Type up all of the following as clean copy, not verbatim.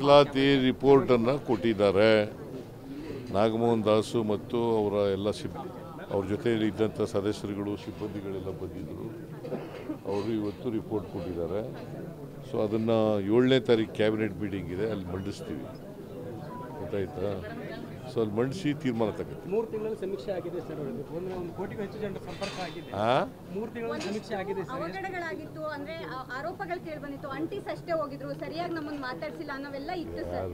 ಮೀಸಲಾತಿ ರಿಪೋರ್ಟ್ ಅನ್ನು ಕೊಟ್ಟಿದ್ದಾರೆ. ನಾಗಮೋಹನ್ ದಾಸು ಮತ್ತು ಅವರ ಎಲ್ಲ ಅವ್ರ ಜೊತೆಯಲ್ಲಿ ಇದ್ದಂಥ ಸದಸ್ಯರುಗಳು ಸಿಬ್ಬಂದಿಗಳೆಲ್ಲ ಬಂದಿದ್ದರು. ಅವರು ಇವತ್ತು ರಿಪೋರ್ಟ್ ಕೊಟ್ಟಿದ್ದಾರೆ. ಸೊ ಅದನ್ನು 7ನೇ ತಾರೀಕು ಕ್ಯಾಬಿನೆಟ್ ಮೀಟಿಂಗ್ ಇದೆ, ಅಲ್ಲಿ ಮಂಡಿಸ್ತೀವಿ. ಗೊತ್ತಾಯ್ತಾ? ಸೊ ಅಲ್ಲಿ ಮಂಡಿಸಿ ತೀರ್ಮಾನ ತಗೋತೀವಿ. 3 ತಿಂಗಳಲ್ಲಿ ಸಮೀಕ್ಷೆ ಆಗಿದೆ ಸರ್. 1 ಕೋಟಿಗೂ ಹೆಚ್ಚು ಜನರ ಸಂಪರ್ಕ ಆಗಿದೆ. 3 ತಿಂಗಳಲ್ಲಿ ಸಮೀಕ್ಷೆ ಆಗಿದೆ ಸರ್. ಅವಘಡಗಳಾಗಿತ್ತು ಅಂದ್ರೆ ಆರೋಪಗಳು ಕೇಳಿ ಬಂದಿತ್ತು. ಅಂಟಿಸ್ ಅಷ್ಟೇ ಹೋಗಿದ್ರು, ಸರಿಯಾಗಿ ನಮ್ಮನ್ನು ಮಾತಾಡ್ಸಿಲ್ಲ ಅನ್ನೋವೆಲ್ಲ ಇತ್ತು ಸರ್.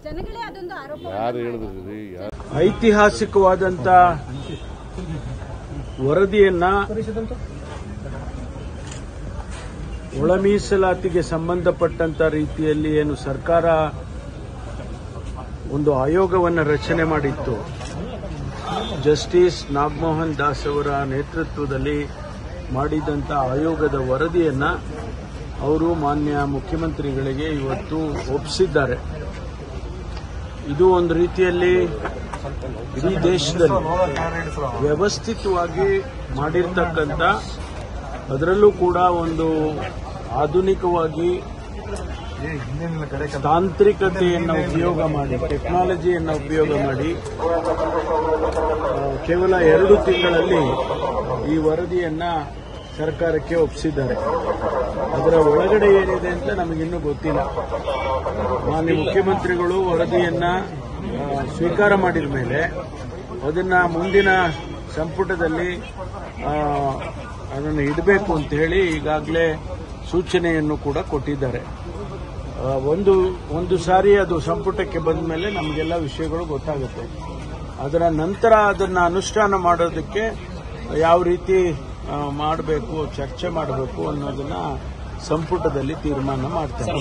ಜನಗಳೇ ಅದೊಂದು ಆರೋಪ. ಯಾರು ಹೇಳಿದ್ರಿ? ಐತಿಹಾಸಿಕವಾದಂತ ವರದಿಯನ್ನ ಒಳ ಮೀಸಲಾತಿಗೆ ಸಂಬಂಧಪಟ್ಟಂತ ರೀತಿಯಲ್ಲಿ ಏನು ಸರ್ಕಾರ ಒಂದು ಆಯೋಗವನ್ನು ರಚನೆ ಮಾಡಿತ್ತು, ಜಸ್ಟಿಸ್ ನಾಗಮೋಹನ್ ದಾಸ್ ಅವರ ನೇತೃತ್ವದಲ್ಲಿ ಮಾಡಿದಂಥ ಆಯೋಗದ ವರದಿಯನ್ನ ಅವರು ಮಾನ್ಯ ಮುಖ್ಯಮಂತ್ರಿಗಳಿಗೆ ಇವತ್ತು ಒಪ್ಪಿಸಿದ್ದಾರೆ. ಇದು ಒಂದು ರೀತಿಯಲ್ಲಿ ಇಡೀ ದೇಶದಲ್ಲಿ ವ್ಯವಸ್ಥಿತವಾಗಿ ಮಾಡಿರ್ತಕ್ಕಂಥ, ಅದರಲ್ಲೂ ಕೂಡ ಒಂದು ಆಧುನಿಕವಾಗಿ ತಾಂತ್ರಿಕತೆಯನ್ನು ಉಪಯೋಗ ಮಾಡಿ, ಟೆಕ್ನಾಲಜಿಯನ್ನು ಉಪಯೋಗ ಮಾಡಿ ಕೇವಲ 2 ತಿಂಗಳಲ್ಲಿ ಈ ವರದಿಯನ್ನ ಸರ್ಕಾರಕ್ಕೆ ಒಪ್ಪಿಸಿದ್ದಾರೆ. ಅದರ ಒಳಗಡೆ ಏನಿದೆ ಅಂತ ನಮಗಿನ್ನೂ ಗೊತ್ತಿಲ್ಲ. ಮಾನ್ಯ ಮುಖ್ಯಮಂತ್ರಿಗಳು ವರದಿಯನ್ನ ಸ್ವೀಕಾರ ಮಾಡಿದ ಮೇಲೆ ಅದನ್ನ ಮುಂದಿನ ಸಂಪುಟದಲ್ಲಿ ಅದನ್ನು ಇಡಬೇಕು ಅಂತ ಹೇಳಿ ಈಗಾಗಲೇ ಸೂಚನೆಯನ್ನು ಕೂಡ ಕೊಟ್ಟಿದ್ದಾರೆ. ಒಂದು ಸಾರಿ ಅದು ಸಂಪುಟಕ್ಕೆ ಬಂದ ಮೇಲೆ ನಮಗೆಲ್ಲ ವಿಷಯಗಳು ಗೊತ್ತಾಗುತ್ತೆ. ಅದರ ನಂತರ ಅದನ್ನು ಅನುಷ್ಠಾನ ಮಾಡೋದಕ್ಕೆ ಯಾವ ರೀತಿ ಮಾಡಬೇಕು, ಚರ್ಚೆ ಮಾಡಬೇಕು ಅನ್ನೋದನ್ನ ಸಂಪುಟದಲ್ಲಿ ತೀರ್ಮಾನ ಮಾಡ್ತಾರೆ.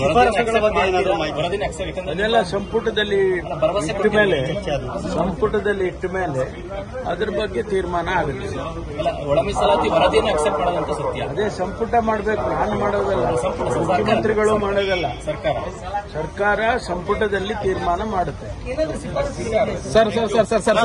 ಅದೆಲ್ಲ ಸಂಪುಟದಲ್ಲಿ ಇಟ್ಟ ಮೇಲೆ ಅದ್ರ ಬಗ್ಗೆ ತೀರ್ಮಾನ ಆಗುತ್ತೆ. ಅದೇ ಸಂಪುಟ ಮಾಡಬೇಕು, ನಾನು ಮಾಡೋದಲ್ಲ, ಮುಖ್ಯಮಂತ್ರಿಗಳು ಮಾಡೋದಲ್ಲ, ಸರ್ಕಾರ ಸಂಪುಟದಲ್ಲಿ ತೀರ್ಮಾನ ಮಾಡುತ್ತೆ.